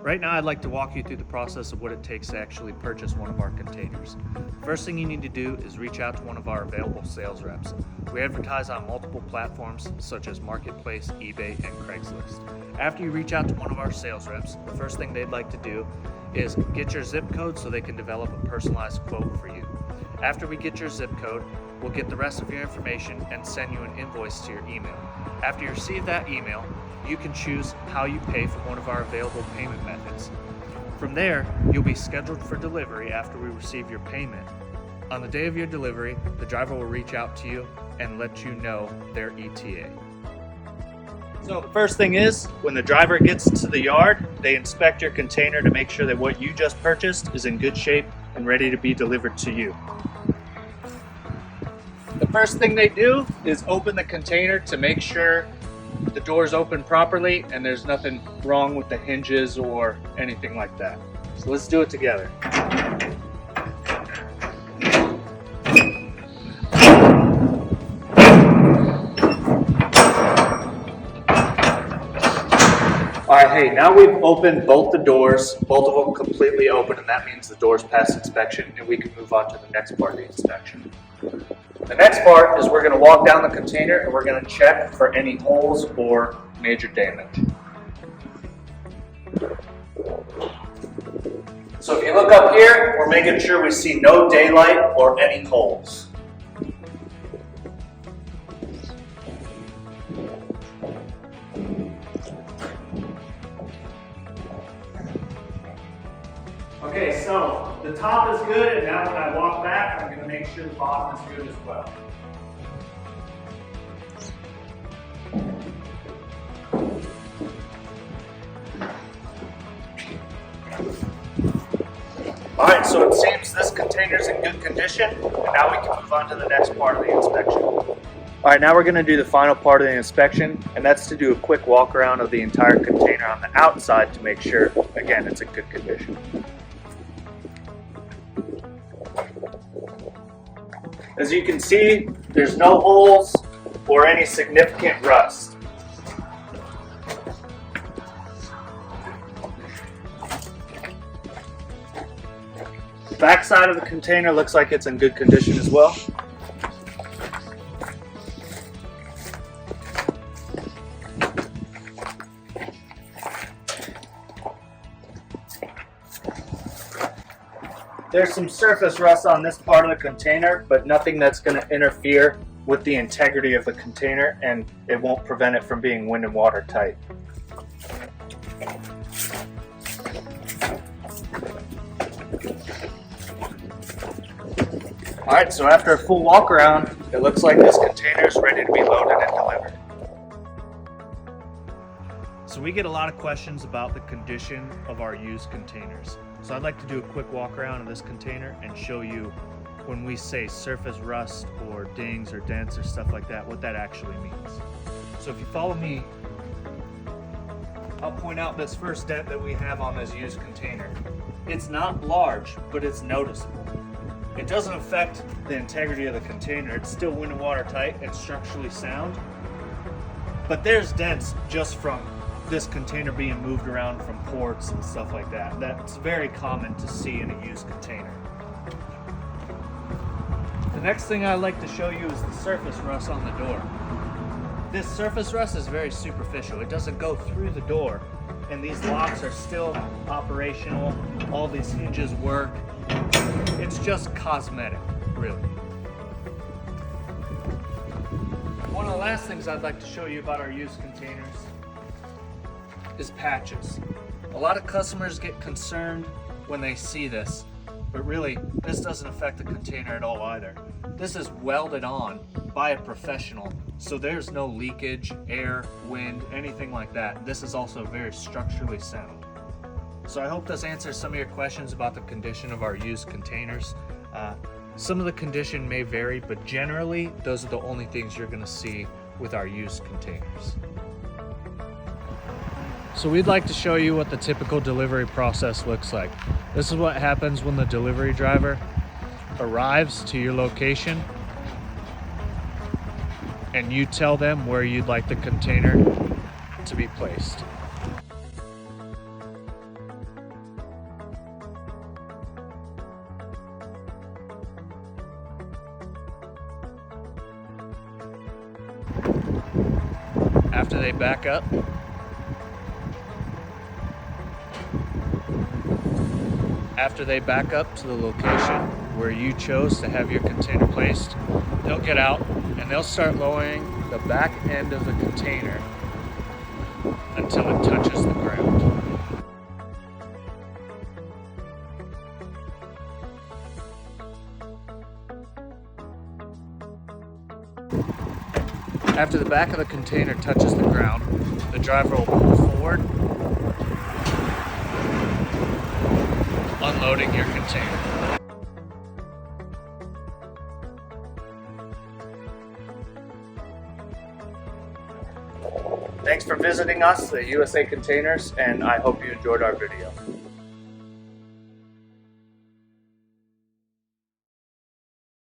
Right now, I'd like to walk you through the process of what it takes to actually purchase one of our containers. First thing you need to do is reach out to one of our available sales reps. We advertise on multiple platforms such as Marketplace, eBay, and Craigslist. After you reach out to one of our sales reps, the first thing they'd like to do is get your zip code so they can develop a personalized quote for you. After we get your zip code, we'll get the rest of your information and send you an invoice to your email. After you receive that email, you can choose how you pay from one of our available payment methods. From there, you'll be scheduled for delivery after we receive your payment. On the day of your delivery, the driver will reach out to you and let you know their ETA. So the first thing is, when the driver gets to the yard, they inspect your container to make sure that what you just purchased is in good shape and ready to be delivered to you. The first thing they do is open the container to make sure the doors open properly and there's nothing wrong with the hinges or anything like that. So let's do it together. Alright, hey, now we've opened both the doors, both of them completely open, and that means the doors pass inspection and we can move on to the next part of the inspection. The next part is we're going to walk down the container and we're going to check for any holes or major damage. So if you look up here, we're making sure we see no daylight or any holes. Okay, so the top is good, and now when I walk back, I'm going to make sure the bottom is good as well. Alright, so it seems this container is in good condition, and now we can move on to the next part of the inspection. Alright, now we're going to do the final part of the inspection, and that's to do a quick walk around of the entire container on the outside to make sure, again, it's in good condition. As you can see, there's no holes or any significant rust. The back side of the container looks like it's in good condition as well. There's some surface rust on this part of the container, but nothing that's going to interfere with the integrity of the container, and it won't prevent it from being wind and water tight. Alright, so after a full walk around, it looks like this container is ready to be loaded and delivered. So we get a lot of questions about the condition of our used containers. So I'd like to do a quick walk around of this container and show you when we say surface rust or dings or dents or stuff like that, what that actually means. So if you follow me, I'll point out this first dent that we have on this used container. It's not large, but it's noticeable. It doesn't affect the integrity of the container. It's still wind and water tight and structurally sound. But there's dents just from this container being moved around from ports and stuff like that. That's very common to see in a used container. The next thing I'd like to show you is the surface rust on the door. This surface rust is very superficial. It doesn't go through the door, and these locks are still operational. All these hinges work. It's just cosmetic, really. One of the last things I'd like to show you about our used containers is patches. A lot of customers get concerned when they see this, but really, this doesn't affect the container at all either. This is welded on by a professional, so there's no leakage, air, wind, anything like that. This is also very structurally sound. So I hope this answers some of your questions about the condition of our used containers. Some of the condition may vary, but generally, those are the only things you're gonna see with our used containers. So we'd like to show you what the typical delivery process looks like. This is what happens when the delivery driver arrives to your location and you tell them where you'd like the container to be placed. After they back up, to the location where you chose to have your container placed, they'll get out and they'll start lowering the back end of the container until it touches the ground. After the back of the container touches the ground, the driver will move forward, unloading your container. Thanks for visiting us at USA Containers, and I hope you enjoyed our video.